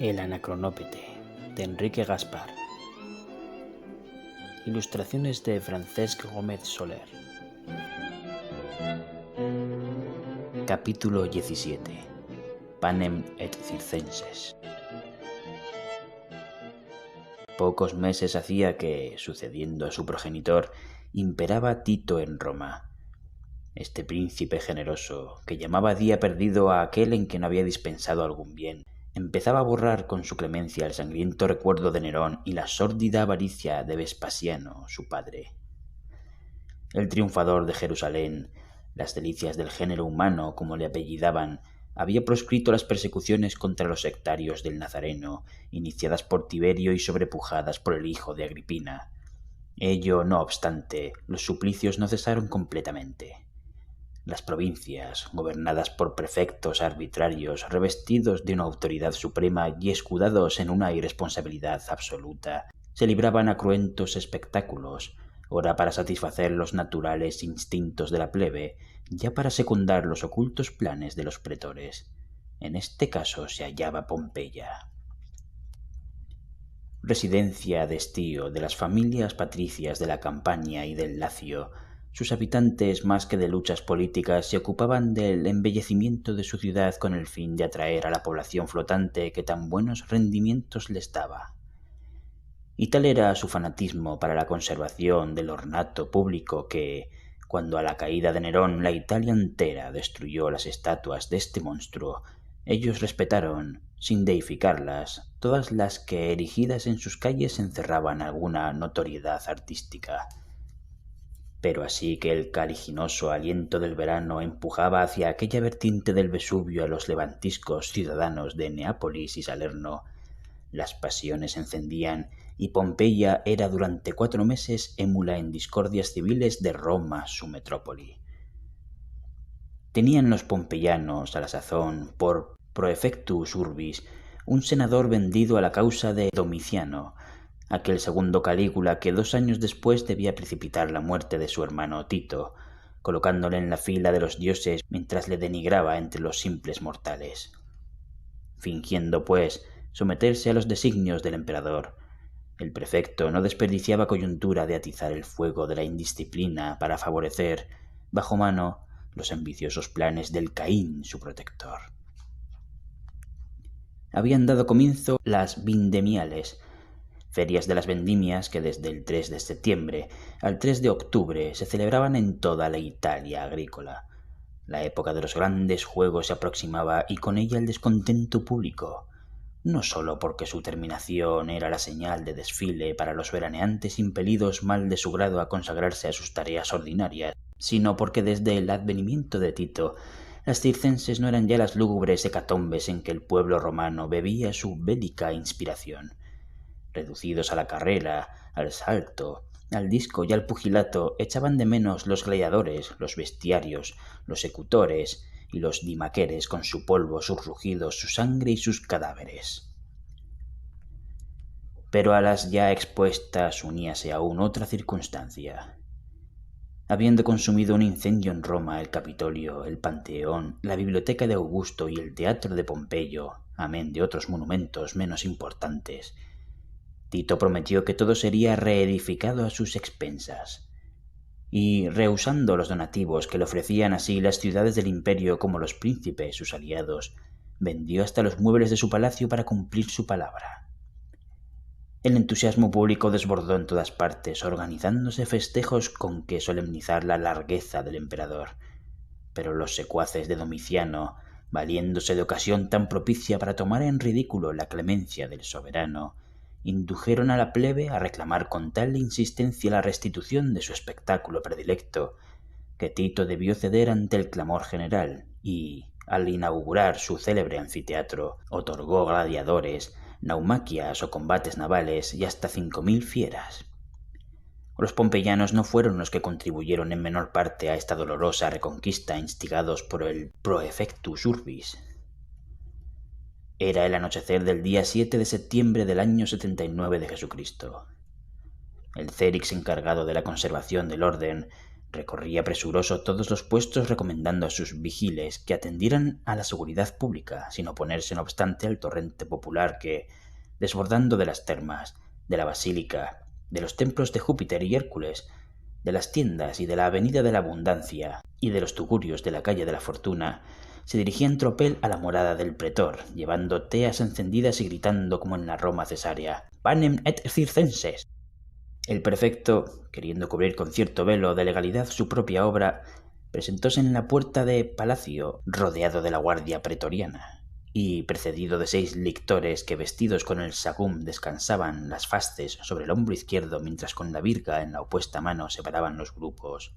El Anacronópete, de Enrique Gaspar. Ilustraciones de Francesc Gómez Soler. Capítulo 17. Panem et Circenses. Pocos meses hacía que, sucediendo a su progenitor, imperaba Tito en Roma. Este príncipe generoso, que llamaba día perdido a aquel en que no había dispensado algún bien, empezaba a borrar con su clemencia el sangriento recuerdo de Nerón y la sórdida avaricia de Vespasiano, su padre. El triunfador de Jerusalén, las delicias del género humano, como le apellidaban, había proscrito las persecuciones contra los sectarios del Nazareno, iniciadas por Tiberio y sobrepujadas por el hijo de Agripina. Ello, no obstante, los suplicios no cesaron completamente. Las provincias, gobernadas por prefectos arbitrarios, revestidos de una autoridad suprema y escudados en una irresponsabilidad absoluta, se libraban a cruentos espectáculos, ora para satisfacer los naturales instintos de la plebe, ya para secundar los ocultos planes de los pretores. En este caso se hallaba Pompeya. Residencia de estío de las familias patricias de la Campania y del Lacio, sus habitantes, más que de luchas políticas, se ocupaban del embellecimiento de su ciudad con el fin de atraer a la población flotante que tan buenos rendimientos les daba. Y tal era su fanatismo para la conservación del ornato público que, cuando a la caída de Nerón la Italia entera destruyó las estatuas de este monstruo, ellos respetaron, sin deificarlas, todas las que erigidas en sus calles encerraban alguna notoriedad artística. Pero así que el caliginoso aliento del verano empujaba hacia aquella vertiente del Vesubio a los levantiscos ciudadanos de Neápolis y Salerno, las pasiones se encendían y Pompeya era durante 4 meses émula en discordias civiles de Roma, su metrópoli. Tenían los pompeyanos, a la sazón, por proefectus urbis, un senador vendido a la causa de Domiciano, aquel segundo Calígula que 2 años después debía precipitar la muerte de su hermano Tito, colocándole en la fila de los dioses mientras le denigraba entre los simples mortales. Fingiendo, pues, someterse a los designios del emperador, el prefecto no desperdiciaba coyuntura de atizar el fuego de la indisciplina para favorecer, bajo mano, los ambiciosos planes del Caín, su protector. Habían dado comienzo las vindemiales, ferias de las vendimias que desde el 3 de septiembre al 3 de octubre se celebraban en toda la Italia agrícola. La época de los grandes juegos se aproximaba y con ella el descontento público, no sólo porque su terminación era la señal de desfile para los veraneantes impelidos mal de su grado a consagrarse a sus tareas ordinarias, sino porque desde el advenimiento de Tito las circenses no eran ya las lúgubres hecatombes en que el pueblo romano bebía su bélica inspiración. Reducidos a la carrera, al salto, al disco y al pugilato, echaban de menos los gladiadores, los bestiarios, los ecutores y los dimaqueres con su polvo, sus rugidos, su sangre y sus cadáveres. Pero a las ya expuestas uníase aún otra circunstancia. Habiendo consumido un incendio en Roma el Capitolio, el Panteón, la biblioteca de Augusto y el teatro de Pompeyo, amén de otros monumentos menos importantes, Tito prometió que todo sería reedificado a sus expensas, y, rehusando los donativos que le ofrecían así las ciudades del imperio como los príncipes, sus aliados, vendió hasta los muebles de su palacio para cumplir su palabra. El entusiasmo público desbordó en todas partes, organizándose festejos con que solemnizar la largueza del emperador, pero los secuaces de Domiciano, valiéndose de ocasión tan propicia para tomar en ridículo la clemencia del soberano, indujeron a la plebe a reclamar con tal insistencia la restitución de su espectáculo predilecto, que Tito debió ceder ante el clamor general y, al inaugurar su célebre anfiteatro, otorgó gladiadores, naumaquias o combates navales y hasta 5.000 fieras. Los pompeyanos no fueron los que contribuyeron en menor parte a esta dolorosa reconquista instigados por el proefectus urbis. Era el anochecer del día 7 de septiembre del año 79 de Jesucristo. El cérix encargado de la conservación del orden recorría presuroso todos los puestos recomendando a sus vigiles que atendieran a la seguridad pública, sin oponerse no obstante al torrente popular que, desbordando de las termas, de la basílica, de los templos de Júpiter y Hércules, de las tiendas y de la avenida de la Abundancia y de los tugurios de la calle de la Fortuna, se dirigía en tropel a la morada del pretor, llevando teas encendidas y gritando como en la Roma cesárea: «Panem et circenses». El prefecto, queriendo cubrir con cierto velo de legalidad su propia obra, presentóse en la puerta de palacio rodeado de la guardia pretoriana, y precedido de 6 lictores que vestidos con el sagum descansaban las fasces sobre el hombro izquierdo mientras con la virga en la opuesta mano separaban los grupos.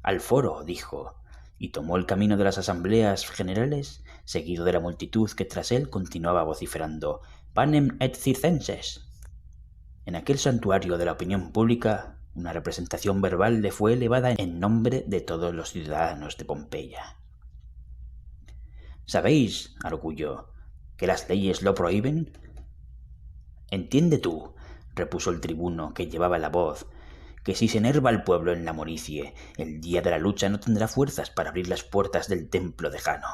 «Al foro», dijo, y tomó el camino de las asambleas generales, seguido de la multitud que tras él continuaba vociferando: «Panem et circenses». En aquel santuario de la opinión pública, una representación verbal le fue elevada en nombre de todos los ciudadanos de Pompeya. «¿Sabéis», arguyó, «que las leyes lo prohíben?» «Entiende tú», repuso el tribuno que llevaba la voz, «que si se enerva el pueblo en la moricie, el día de la lucha no tendrá fuerzas para abrir las puertas del templo de Jano».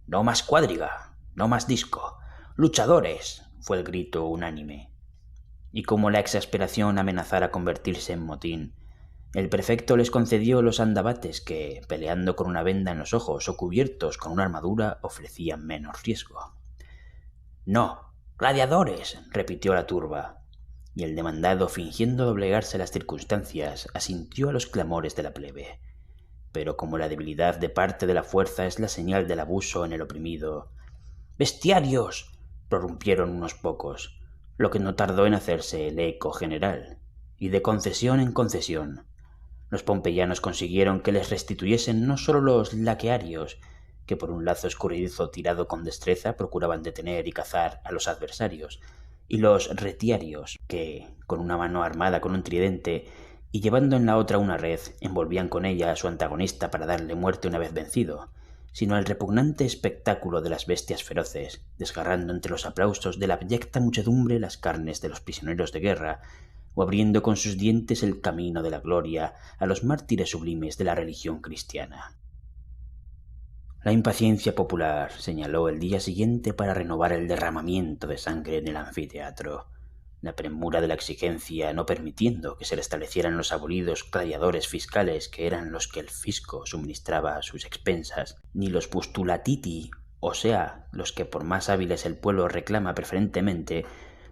«No más cuadriga, no más disco, luchadores», fue el grito unánime. Y como la exasperación amenazara convertirse en motín, el prefecto les concedió los andabates que, peleando con una venda en los ojos o cubiertos con una armadura, ofrecían menos riesgo. «No, gladiadores», repitió la turba, y el demandado, fingiendo doblegarse a las circunstancias, asintió a los clamores de la plebe. Pero como la debilidad de parte de la fuerza es la señal del abuso en el oprimido... «¡Bestiarios!», prorrumpieron unos pocos, lo que no tardó en hacerse el eco general, y de concesión en concesión. Los pompeyanos consiguieron que les restituyesen no sólo los laquearios, que por un lazo escurridizo tirado con destreza procuraban detener y cazar a los adversarios, y los retiarios, que, con una mano armada con un tridente y llevando en la otra una red, envolvían con ella a su antagonista para darle muerte una vez vencido, sino el repugnante espectáculo de las bestias feroces, desgarrando entre los aplausos de la abyecta muchedumbre las carnes de los prisioneros de guerra, o abriendo con sus dientes el camino de la gloria a los mártires sublimes de la religión cristiana. La impaciencia popular señaló el día siguiente para renovar el derramamiento de sangre en el anfiteatro, la premura de la exigencia no permitiendo que se restablecieran los abolidos gladiadores fiscales que eran los que el fisco suministraba a sus expensas, ni los postulatiti, o sea, los que por más hábiles el pueblo reclama preferentemente,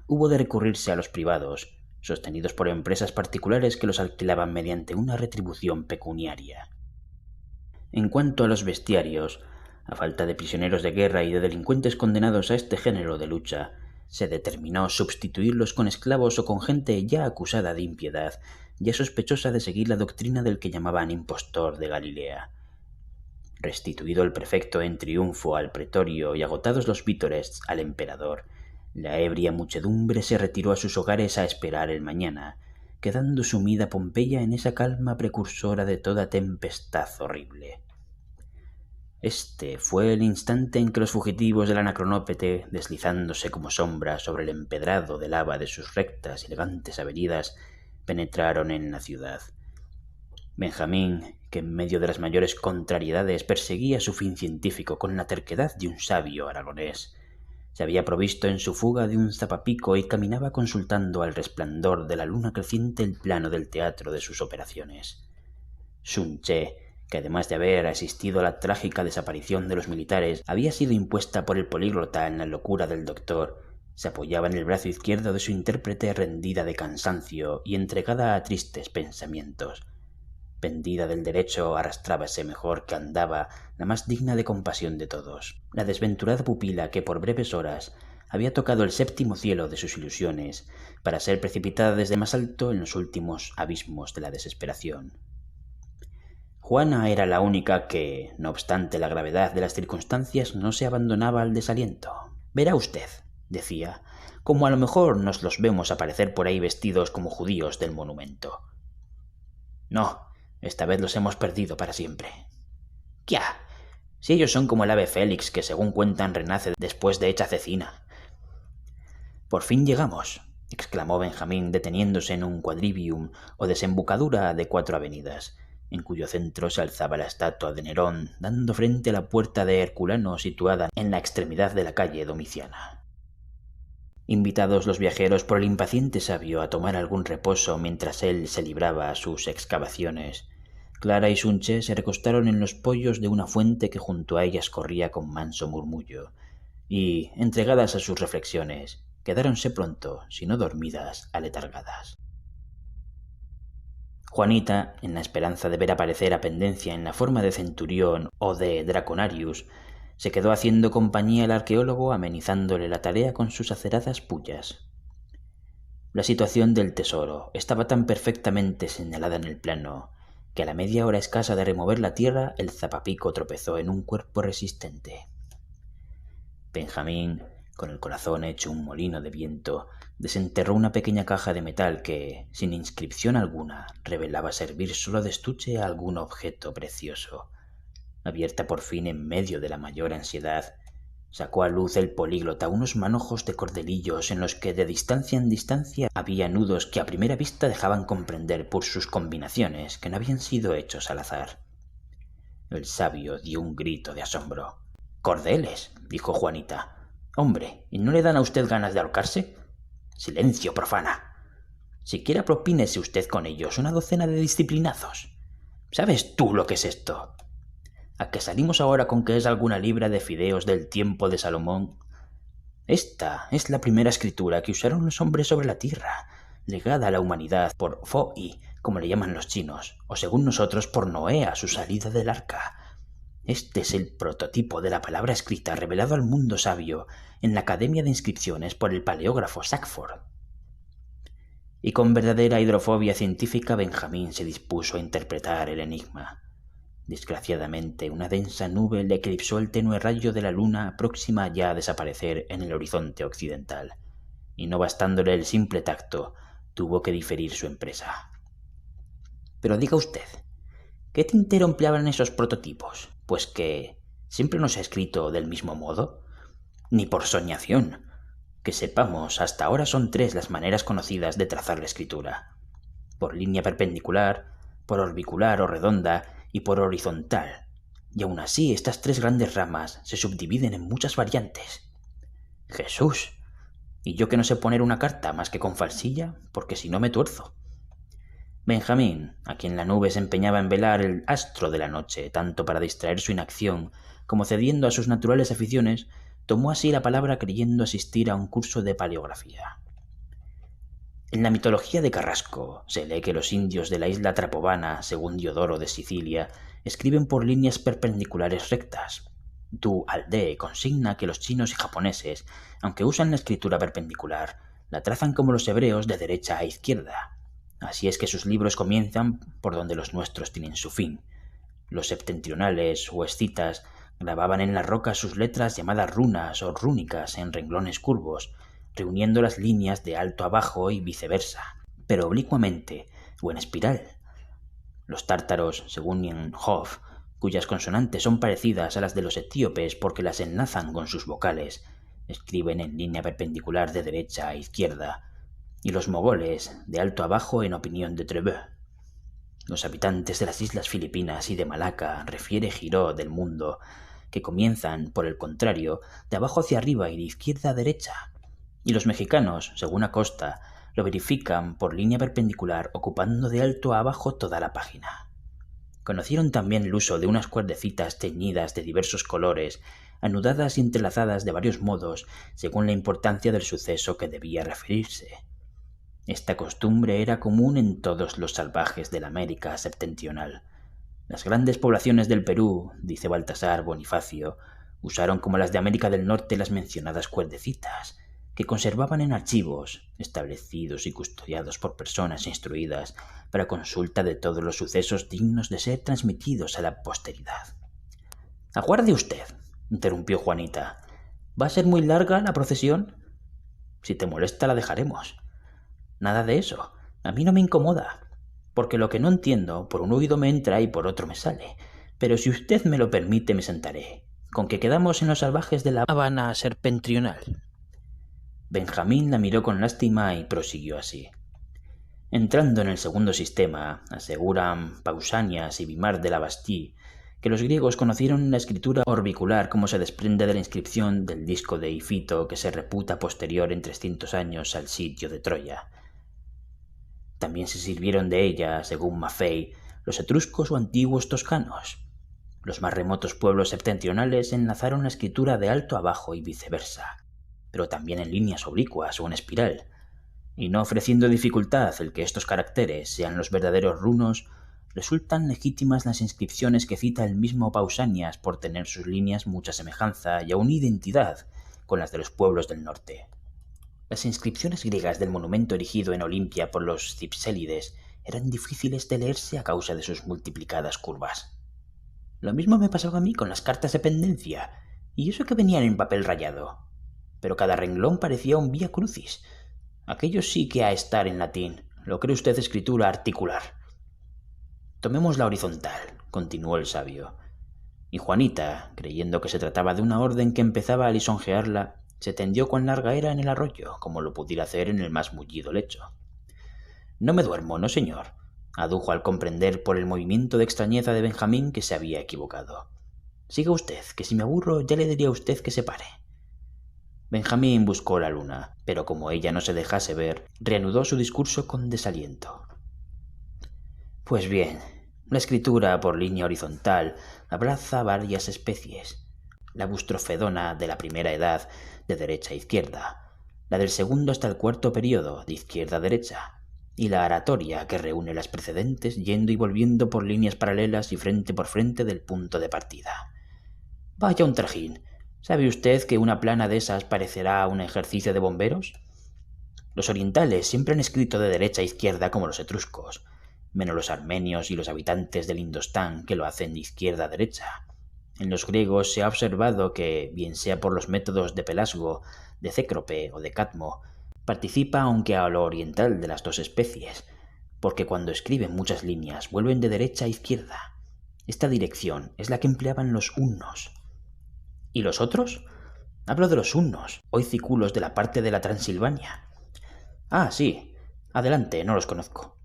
hubo de recurrirse a los privados, sostenidos por empresas particulares que los alquilaban mediante una retribución pecuniaria. En cuanto a los bestiarios, a falta de prisioneros de guerra y de delincuentes condenados a este género de lucha, se determinó sustituirlos con esclavos o con gente ya acusada de impiedad, ya sospechosa de seguir la doctrina del que llamaban impostor de Galilea. Restituido el prefecto en triunfo al pretorio y agotados los vítores al emperador, la ebria muchedumbre se retiró a sus hogares a esperar el mañana, quedando sumida Pompeya en esa calma precursora de toda tempestad horrible. Este fue el instante en que los fugitivos del Anacronópete, deslizándose como sombras sobre el empedrado de lava de sus rectas y elegantes avenidas, penetraron en la ciudad. Benjamín, que en medio de las mayores contrariedades perseguía su fin científico con la terquedad de un sabio aragonés, se había provisto en su fuga de un zapapico y caminaba consultando al resplandor de la luna creciente el plano del teatro de sus operaciones. Sun Che, que además de haber asistido a la trágica desaparición de los militares, había sido impuesta por el políglota en la locura del doctor, se apoyaba en el brazo izquierdo de su intérprete rendida de cansancio y entregada a tristes pensamientos. Pendida del derecho, arrastrábase mejor que andaba, la más digna de compasión de todos, la desventurada pupila que por breves horas había tocado el séptimo cielo de sus ilusiones, para ser precipitada desde más alto en los últimos abismos de la desesperación. Juana era la única que, no obstante la gravedad de las circunstancias, no se abandonaba al desaliento. «Verá usted», decía, «como a lo mejor nos los vemos aparecer por ahí vestidos como judíos del monumento». «No, esta vez los hemos perdido para siempre». «¡Quia! Si ellos son como el ave Félix, que según cuentan renace después de hecha cecina. Por fin llegamos, exclamó Benjamín, deteniéndose en un quadrivium o desembocadura de 4 avenidas, en cuyo centro se alzaba la estatua de Nerón, dando frente a la puerta de Herculano situada en la extremidad de la calle Domiciana. Invitados los viajeros por el impaciente sabio a tomar algún reposo mientras él se libraba a sus excavaciones, Clara y Sunche se recostaron en los poyos de una fuente que junto a ellas corría con manso murmullo, y, entregadas a sus reflexiones, quedáronse pronto, si no dormidas, aletargadas. Juanita, en la esperanza de ver aparecer a Pendencia en la forma de centurión o de Draconarius, se quedó haciendo compañía al arqueólogo, amenizándole la tarea con sus aceradas pullas. La situación del tesoro estaba tan perfectamente señalada en el plano que a la media hora escasa de remover la tierra el zapapico tropezó en un cuerpo resistente. Benjamín, con el corazón hecho un molino de viento, desenterró una pequeña caja de metal que, sin inscripción alguna, revelaba servir solo de estuche a algún objeto precioso. Abierta por fin en medio de la mayor ansiedad, sacó a luz el políglota unos manojos de cordelillos en los que de distancia en distancia había nudos que a primera vista dejaban comprender por sus combinaciones que no habían sido hechos al azar. El sabio dio un grito de asombro. —¡Cordeles! —dijo Juanita. —Hombre, ¿y no le dan a usted ganas de ahorcarse? —Silencio, profana. Siquiera propínese usted con ellos una docena de disciplinazos. ¿Sabes tú lo que es esto? ¿A que salimos ahora con que es alguna libra de fideos del tiempo de Salomón? Esta es la primera escritura que usaron los hombres sobre la tierra, legada a la humanidad por Fo'i, como le llaman los chinos, o según nosotros por Noé a su salida del arca. Este es el prototipo de la palabra escrita revelado al mundo sabio en la Academia de Inscripciones por el paleógrafo Sackford. Y con verdadera hidrofobia científica Benjamín se dispuso a interpretar el enigma. Desgraciadamente, una densa nube le eclipsó el tenue rayo de la luna próxima ya a desaparecer en el horizonte occidental, y no bastándole el simple tacto, tuvo que diferir su empresa. Pero diga usted, ¿qué tintero empleaban esos prototipos? Pues que siempre no se ha escrito del mismo modo, ni por soñación. Que sepamos, hasta ahora son 3 las maneras conocidas de trazar la escritura: por línea perpendicular, por orbicular o redonda y por horizontal, y aun así estas 3 grandes ramas se subdividen en muchas variantes. ¡Jesús! Y yo que no sé poner una carta más que con falsilla, porque si no me tuerzo. Benjamín, a quien la nube se empeñaba en velar el astro de la noche, tanto para distraer su inacción como cediendo a sus naturales aficiones, tomó así la palabra creyendo asistir a un curso de paleografía. En la mitología de Carrasco se lee que los indios de la isla Trapovana, según Diodoro de Sicilia, escriben por líneas perpendiculares rectas. Du Aldee consigna que los chinos y japoneses, aunque usan la escritura perpendicular, la trazan como los hebreos de derecha a izquierda. Así es que sus libros comienzan por donde los nuestros tienen su fin. Los septentrionales o escitas grababan en la roca sus letras llamadas runas o rúnicas en renglones curvos, reuniendo las líneas de alto a bajo y viceversa, pero oblicuamente o en espiral. Los tártaros, según Nienhoff, cuyas consonantes son parecidas a las de los etíopes porque las enlazan con sus vocales, escriben en línea perpendicular de derecha a izquierda, y los mogoles de alto a bajo en opinión de Treveux. Los habitantes de las islas Filipinas y de Malaca, refiere Giraud del Mundo, que comienzan, por el contrario, de abajo hacia arriba y de izquierda a derecha, y los mexicanos, según Acosta, lo verifican por línea perpendicular ocupando de alto a abajo toda la página. Conocieron también el uso de unas cuerdecitas teñidas de diversos colores, anudadas y entrelazadas de varios modos según la importancia del suceso que debía referirse. Esta costumbre era común en todos los salvajes de la América septentrional. Las grandes poblaciones del Perú, dice Baltasar Bonifacio, usaron como las de América del Norte las mencionadas cuerdecitas, que conservaban en archivos, establecidos y custodiados por personas instruidas, para consulta de todos los sucesos dignos de ser transmitidos a la posteridad. —Aguarde usted —interrumpió Juanita—. ¿Va a ser muy larga la procesión? Si te molesta la dejaremos. Nada de eso. A mí no me incomoda, porque lo que no entiendo por un oído me entra y por otro me sale. pero si usted me lo permite me sentaré. ¿Con que quedamos en los salvajes de la Habana septentrional? Benjamín la miró con lástima y prosiguió así. Entrando en el segundo sistema, aseguran Pausanias y Vimar de la Bastille que los griegos conocieron la escritura orbicular como se desprende de la inscripción del disco de Ifito que se reputa posterior en 300 años al sitio de Troya. También se sirvieron de ella, según Maffei, los etruscos o antiguos toscanos. Los más remotos pueblos septentrionales enlazaron la escritura de alto a bajo y viceversa, pero también en líneas oblicuas o en espiral, y no ofreciendo dificultad el que estos caracteres sean los verdaderos runos, resultan legítimas las inscripciones que cita el mismo Pausanias por tener sus líneas mucha semejanza y aun identidad con las de los pueblos del norte. Las inscripciones griegas del monumento erigido en Olimpia por los Cipsélides eran difíciles de leerse a causa de sus multiplicadas curvas. Lo mismo me pasaba a mí con las cartas de pendencia, y eso que venían en papel rayado. Pero cada renglón parecía un vía crucis. Aquello sí que ha estar en latín, lo cree usted escritura articular. Tomemos la horizontal, continuó el sabio. Y Juanita, creyendo que se trataba de una orden que empezaba a lisonjearla, se tendió cuan larga era en el arroyo, como lo pudiera hacer en el más mullido lecho. No me duermo, no señor, adujo al comprender por el movimiento de extrañeza de Benjamín que se había equivocado. Siga usted, que si me aburro ya le diría a usted que se pare. Benjamín buscó la luna, pero como ella no se dejase ver, reanudó su discurso con desaliento. Pues bien, la escritura por línea horizontal abraza varias especies. La bustrofedona de la primera edad, de derecha a izquierda, la del segundo hasta el cuarto período, de izquierda a derecha, y la aratoria que reúne las precedentes yendo y volviendo por líneas paralelas y frente por frente del punto de partida. Vaya un trajín. ¿Sabe usted que una plana de esas parecerá un ejercicio de bomberos? Los orientales siempre han escrito de derecha a izquierda como los etruscos, menos los armenios y los habitantes del Indostán que lo hacen de izquierda a derecha. En los griegos se ha observado que, bien sea por los métodos de Pelasgo, de Cécrope o de Cadmo, participa aunque a lo oriental de las dos especies, porque cuando escriben muchas líneas vuelven de derecha a izquierda. Esta dirección es la que empleaban los hunnos. ¿Y los otros? Hablo de los hunnos, hoy cículos de la parte de la Transilvania. Ah, sí. Adelante, no los conozco.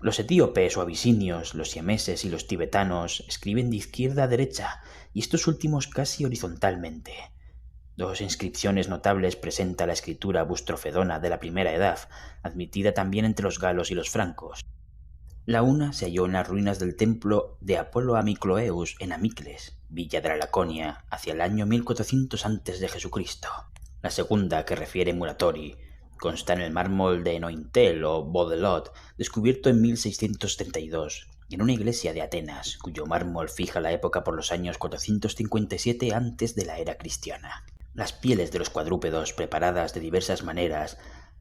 Los etíopes o abisinios, los siameses y los tibetanos escriben de izquierda a derecha, y estos últimos casi horizontalmente. Dos inscripciones notables presenta la escritura bustrofedona de la primera edad, admitida también entre los galos y los francos. La una se halló en las ruinas del templo de Apolo Amicloeus en Amicles, villa de la Laconia, hacia el año 1400 a.C. La segunda, que refiere Muratori, consta en el mármol de Nointel o Baudelot, descubierto en 1632, en una iglesia de Atenas, cuyo mármol fija la época por los años 457 antes de la era cristiana. Las pieles de los cuadrúpedos, preparadas de diversas maneras,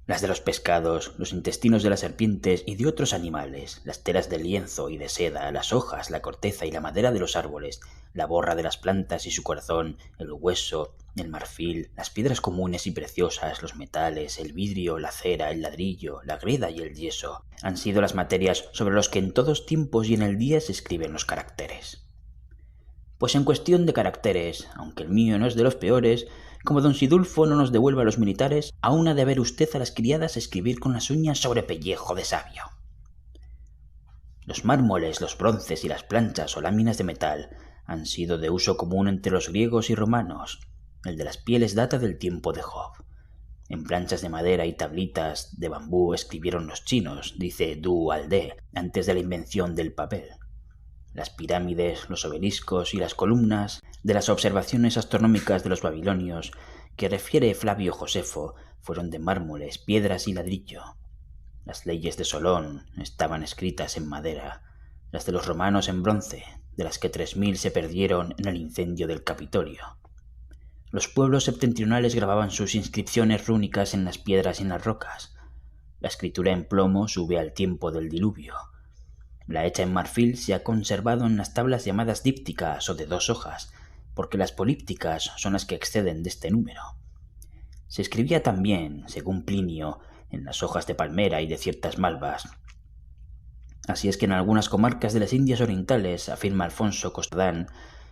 las de los pescados, los intestinos de las serpientes y de otros animales, las telas de lienzo y de seda, las hojas, la corteza y la madera de los árboles, la borra de las plantas y su corazón, el hueso, el marfil, las piedras comunes y preciosas, los metales, el vidrio, la cera, el ladrillo, la greda y el yeso, han sido las materias sobre las que en todos tiempos y en el día se escriben los caracteres. Pues en cuestión de caracteres, aunque el mío no es de los peores, como don Sidulfo no nos devuelve a los militares, aún ha de ver usted a las criadas escribir con las uñas sobre pellejo de sabio. Los mármoles, los bronces y las planchas o láminas de metal han sido de uso común entre los griegos y romanos. El de las pieles data del tiempo de Job. En planchas de madera y tablitas de bambú escribieron los chinos, dice Du Aldé, antes de la invención del papel. Las pirámides, los obeliscos y las columnas de las observaciones astronómicas de los babilonios que refiere Flavio Josefo fueron de mármoles, piedras y ladrillo. Las leyes de Solón estaban escritas en madera, las de los romanos en bronce, de las que 3000 se perdieron en el incendio del Capitolio. Los pueblos septentrionales grababan sus inscripciones rúnicas en las piedras y en las rocas. La escritura en plomo sube al tiempo del diluvio. La hecha en marfil se ha conservado en las tablas llamadas dípticas o de 2 hojas, porque las polípticas son las que exceden de este número. Se escribía también, según Plinio, en las hojas de palmera y de ciertas malvas. Así es que en algunas comarcas de las Indias Orientales, afirma Alfonso Costadán,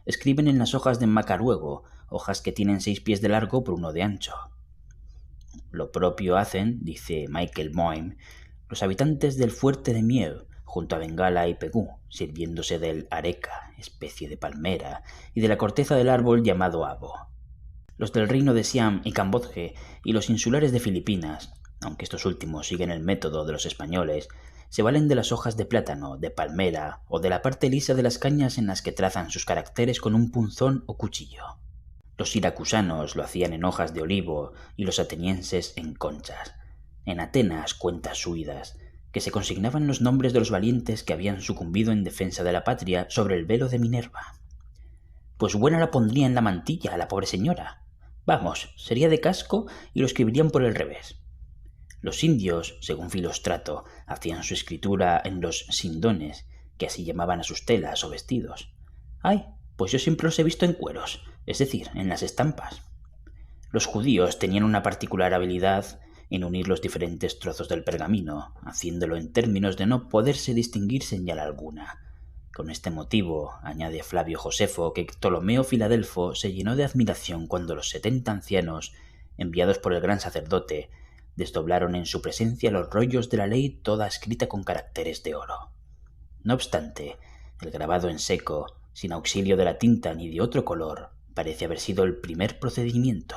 escriben en las hojas de macaruego, hojas que tienen 6 pies de largo por 1 de ancho. Lo propio hacen, dice Michael Moyne, los habitantes del fuerte de Mieu, junto a Bengala y Pegú, sirviéndose del areca, especie de palmera, y de la corteza del árbol llamado abo. Los del reino de Siam y Cambodge y los insulares de Filipinas, aunque estos últimos siguen el método de los españoles, se valen de las hojas de plátano, de palmera o de la parte lisa de las cañas en las que trazan sus caracteres con un punzón o cuchillo. Los siracusanos lo hacían en hojas de olivo y los atenienses en conchas. En Atenas, cuentas suidas, que se consignaban los nombres de los valientes que habían sucumbido en defensa de la patria sobre el velo de Minerva. Pues buena la pondría en la mantilla a la pobre señora. Vamos, sería de casco y lo escribirían por el revés. Los indios, según Filóstrato, hacían su escritura en los sindones, que así llamaban a sus telas o vestidos. ¡Ay! Pues yo siempre los he visto en cueros, es decir, en las estampas. Los judíos tenían una particular habilidad en unir los diferentes trozos del pergamino, haciéndolo en términos de no poderse distinguir señal alguna. Con este motivo, añade Flavio Josefo, que Ptolomeo Filadelfo se llenó de admiración cuando los 70 ancianos, enviados por el gran sacerdote, desdoblaron en su presencia los rollos de la ley toda escrita con caracteres de oro. No obstante, el grabado en seco, sin auxilio de la tinta ni de otro color, parece haber sido el primer procedimiento.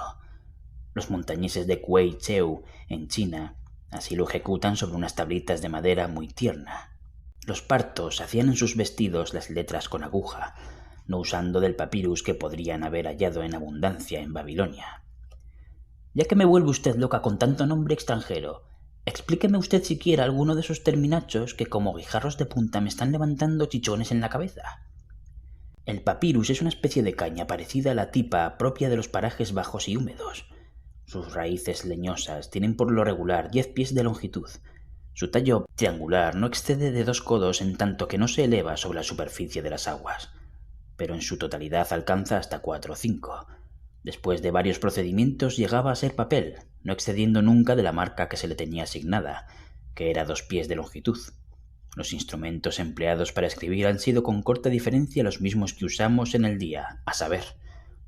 Los montañeses de Kwei-Cheu, en China, así lo ejecutan sobre unas tablitas de madera muy tierna. Los partos hacían en sus vestidos las letras con aguja, no usando del papirus que podrían haber hallado en abundancia en Babilonia. Ya que me vuelve usted loca con tanto nombre extranjero, explíqueme usted siquiera alguno de esos terminachos que como guijarros de punta me están levantando chichones en la cabeza. El papirus es una especie de caña parecida a la tipa propia de los parajes bajos y húmedos. Sus raíces leñosas tienen por lo regular 10 pies de longitud. Su tallo triangular no excede de 2 codos en tanto que no se eleva sobre la superficie de las aguas, pero en su totalidad alcanza hasta 4 o 5. Después de varios procedimientos llegaba a ser papel, no excediendo nunca de la marca que se le tenía asignada, que era 2 pies de longitud. Los instrumentos empleados para escribir han sido con corta diferencia los mismos que usamos en el día, a saber,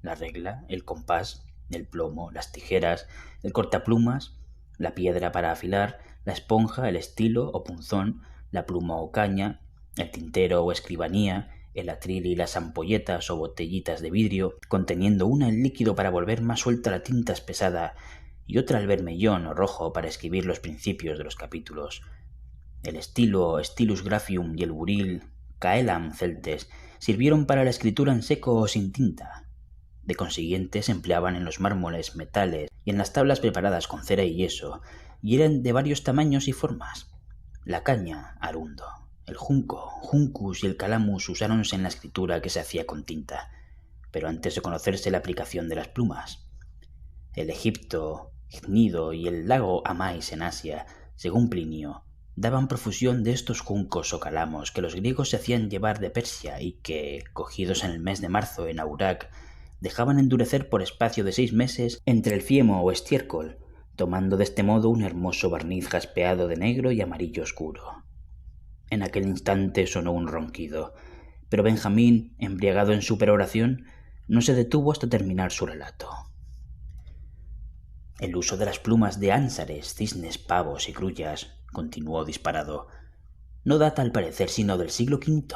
la regla, el compás, el plomo, las tijeras, el cortaplumas, la piedra para afilar, la esponja, el estilo o punzón, la pluma o caña, el tintero o escribanía, el atril y las ampolletas o botellitas de vidrio, conteniendo una el líquido para volver más suelta la tinta espesada y otra el vermellón o rojo para escribir los principios de los capítulos. El estilo, Stylus graphium y el buril, Caelam celtes, sirvieron para la escritura en seco o sin tinta. De consiguiente se empleaban en los mármoles, metales y en las tablas preparadas con cera y yeso, y eran de varios tamaños y formas. La caña, arundo, el junco, juncus y el calamus usáronse en la escritura que se hacía con tinta, pero antes de conocerse la aplicación de las plumas. El Egipto, Gnido y el lago Amais en Asia, según Plinio, daban profusión de estos juncos o calamos que los griegos se hacían llevar de Persia y que, cogidos en el mes de marzo en Aurak, dejaban endurecer por espacio de 6 meses entre el fiemo o estiércol, tomando de este modo un hermoso barniz jaspeado de negro y amarillo oscuro. En aquel instante sonó un ronquido, pero Benjamín, embriagado en su peroración, no se detuvo hasta terminar su relato. El uso de las plumas de ánsares, cisnes, pavos y grullas, continuó disparado, no data al parecer sino del siglo V.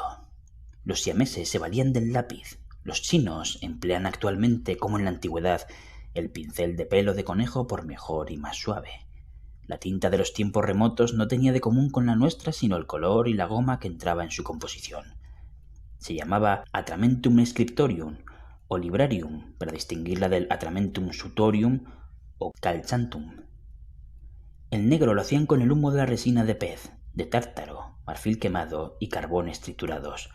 Los siameses se valían del lápiz, los chinos emplean actualmente, como en la antigüedad, el pincel de pelo de conejo por mejor y más suave. La tinta de los tiempos remotos no tenía de común con la nuestra sino el color y la goma que entraba en su composición. Se llamaba Atramentum scriptorium o librarium para distinguirla del Atramentum sutorium o calzantum. El negro lo hacían con el humo de la resina de pez, de tártaro, marfil quemado y carbones triturados,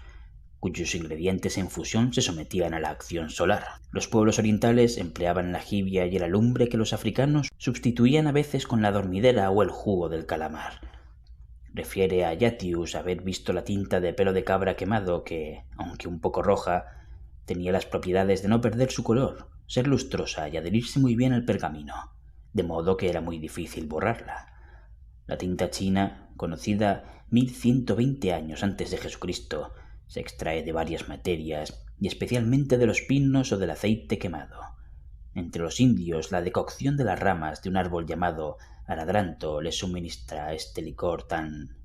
cuyos ingredientes en fusión se sometían a la acción solar. Los pueblos orientales empleaban la jibia y la lumbre que los africanos sustituían a veces con la dormidera o el jugo del calamar. Refiere a Yatius haber visto la tinta de pelo de cabra quemado que, aunque un poco roja, tenía las propiedades de no perder su color, ser lustrosa y adherirse muy bien al pergamino, de modo que era muy difícil borrarla. La tinta china, conocida 1120 años antes de Jesucristo, se extrae de varias materias y especialmente de los pinos o del aceite quemado. Entre los indios, la decocción de las ramas de un árbol llamado aradranto les suministra este licor tan...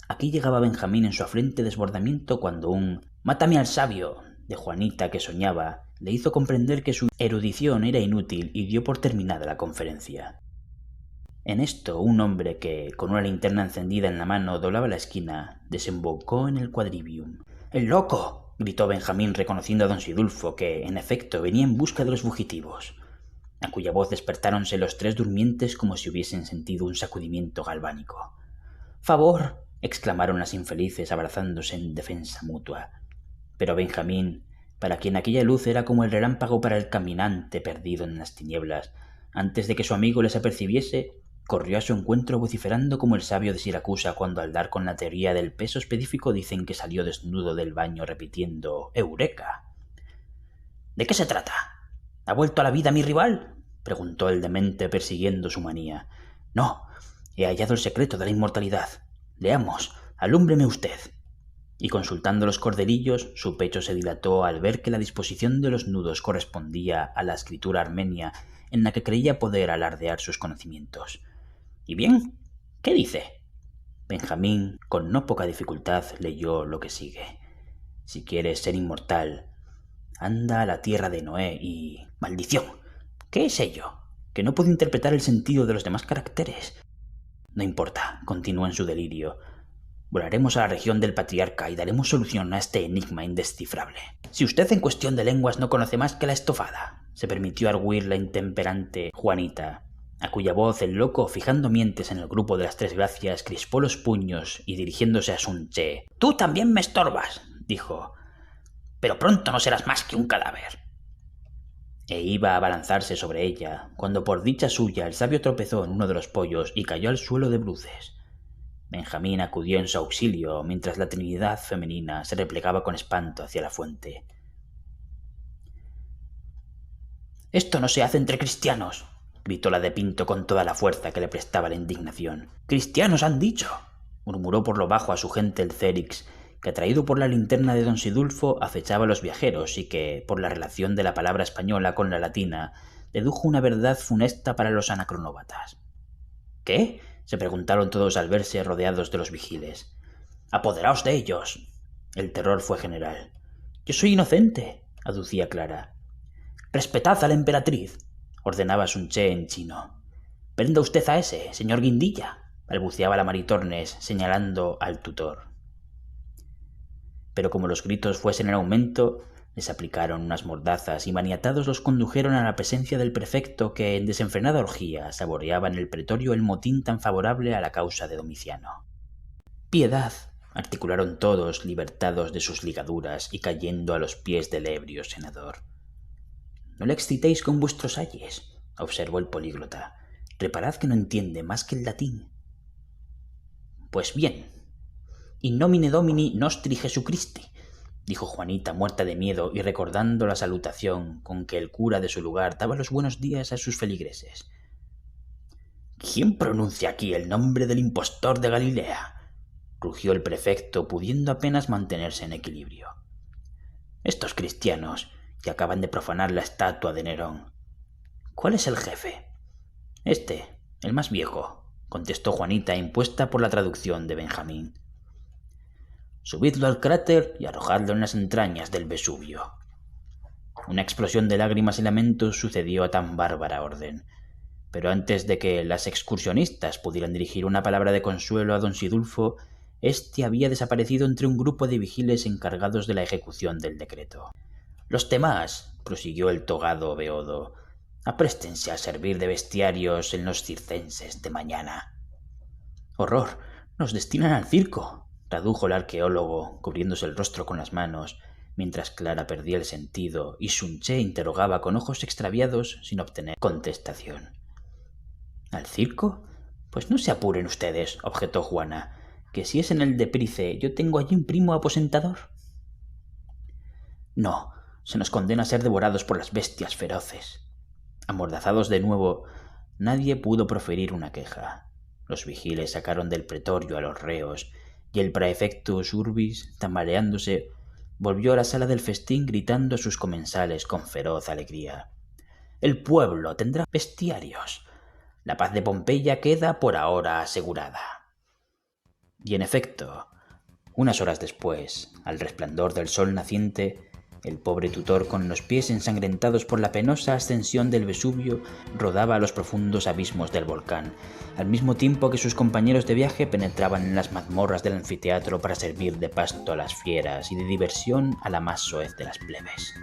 Aquí llegaba Benjamín en su afluente desbordamiento cuando un «¡Mátame al sabio!» de Juanita, que soñaba, le hizo comprender que su erudición era inútil y dio por terminada la conferencia. En esto, un hombre que, con una linterna encendida en la mano, doblaba la esquina, desembocó en el quadrivium. «¡El loco!», gritó Benjamín, reconociendo a don Sidulfo, que, en efecto, venía en busca de los fugitivos, a cuya voz despertáronse los tres durmientes como si hubiesen sentido un sacudimiento galvánico. «¡Favor!», exclamaron las infelices, abrazándose en defensa mutua. Pero Benjamín, para quien aquella luz era como el relámpago para el caminante perdido en las tinieblas, antes de que su amigo les apercibiese, corrió a su encuentro vociferando como el sabio de Siracusa cuando al dar con la teoría del peso específico dicen que salió desnudo del baño repitiendo «¡Eureka!». «¿De qué se trata? ¿Ha vuelto a la vida mi rival?», preguntó el demente persiguiendo su manía. «No, he hallado el secreto de la inmortalidad. Leamos, alúmbreme usted». Y consultando los corderillos, su pecho se dilató al ver que la disposición de los nudos correspondía a la escritura armenia en la que creía poder alardear sus conocimientos. «¿Y bien? ¿Qué dice?». Benjamín, con no poca dificultad, leyó lo que sigue. «Si quieres ser inmortal, anda a la tierra de Noé y... ¡Maldición! ¿Qué es ello? Que no puedo interpretar el sentido de los demás caracteres». «No importa», continuó en su delirio. «Volaremos a la región del patriarca y daremos solución a este enigma indescifrable. Si usted en cuestión de lenguas no conoce más que la estofada», se permitió argüir la intemperante Juanita, a cuya voz el loco, fijando mientes en el grupo de las tres gracias, crispó los puños y dirigiéndose a Sun Che: «Tú también me estorbas», dijo, «pero pronto no serás más que un cadáver». E iba a abalanzarse sobre ella, cuando por dicha suya el sabio tropezó en uno de los pollos y cayó al suelo de bruces. Benjamín acudió en su auxilio mientras la trinidad femenina se replegaba con espanto hacia la fuente. «Esto no se hace entre cristianos», gritó la de Pinto con toda la fuerza que le prestaba la indignación. «¡Cristianos han dicho!», murmuró por lo bajo a su gente el Cérix, que atraído por la linterna de don Sidulfo acechaba a los viajeros y que, por la relación de la palabra española con la latina, dedujo una verdad funesta para los anacronóbatas. «¿Qué?», se preguntaron todos al verse rodeados de los vigiles. «¡Apoderaos de ellos!». El terror fue general. «Yo soy inocente», aducía Clara. «Respetad a la emperatriz», ordenaba Sun Che en chino. «Prenda usted a ese, señor Guindilla», balbuceaba la Maritornes, señalando al tutor. Pero como los gritos fuesen en aumento, les aplicaron unas mordazas y maniatados los condujeron a la presencia del prefecto que, en desenfrenada orgía, saboreaba en el pretorio el motín tan favorable a la causa de Domiciano. «Piedad», articularon todos, libertados de sus ligaduras y cayendo a los pies del ebrio senador. «No le excitéis con vuestros ayes», observó el políglota. «Reparad que no entiende más que el latín». «Pues bien, in nomine Domini nostri Jesucristi», dijo Juanita, muerta de miedo y recordando la salutación con que el cura de su lugar daba los buenos días a sus feligreses. «¿Quién pronuncia aquí el nombre del impostor de Galilea?», rugió el prefecto, pudiendo apenas mantenerse en equilibrio. «Estos cristianos que acaban de profanar la estatua de Nerón». «¿Cuál es el jefe?». «Este, el más viejo», contestó Juanita, impuesta por la traducción de Benjamín. «Subidlo al cráter y arrojadlo en las entrañas del Vesubio». Una explosión de lágrimas y lamentos sucedió a tan bárbara orden, pero antes de que las excursionistas pudieran dirigir una palabra de consuelo a don Sidulfo, éste había desaparecido entre un grupo de vigiles encargados de la ejecución del decreto. «Los demás», prosiguió el togado Beodo, «apréstense a servir de bestiarios en los circenses de mañana». «¡Horror! ¡Nos destinan al circo!», tradujo el arqueólogo, cubriéndose el rostro con las manos, mientras Clara perdía el sentido y Sun Che interrogaba con ojos extraviados sin obtener contestación. «¿Al circo? Pues no se apuren ustedes», objetó Juana, «que si es en el de Price yo tengo allí un primo aposentador». «No, se nos condena a ser devorados por las bestias feroces». Amordazados de nuevo, nadie pudo proferir una queja. Los vigiles sacaron del pretorio a los reos, y el praefectus urbis, tambaleándose, volvió a la sala del festín gritando a sus comensales con feroz alegría. «El pueblo tendrá bestiarios. La paz de Pompeya queda por ahora asegurada». Y en efecto, unas horas después, al resplandor del sol naciente, el pobre tutor, con los pies ensangrentados por la penosa ascensión del Vesubio, rodaba a los profundos abismos del volcán, al mismo tiempo que sus compañeros de viaje penetraban en las mazmorras del anfiteatro para servir de pasto a las fieras y de diversión a la más soez de las plebes.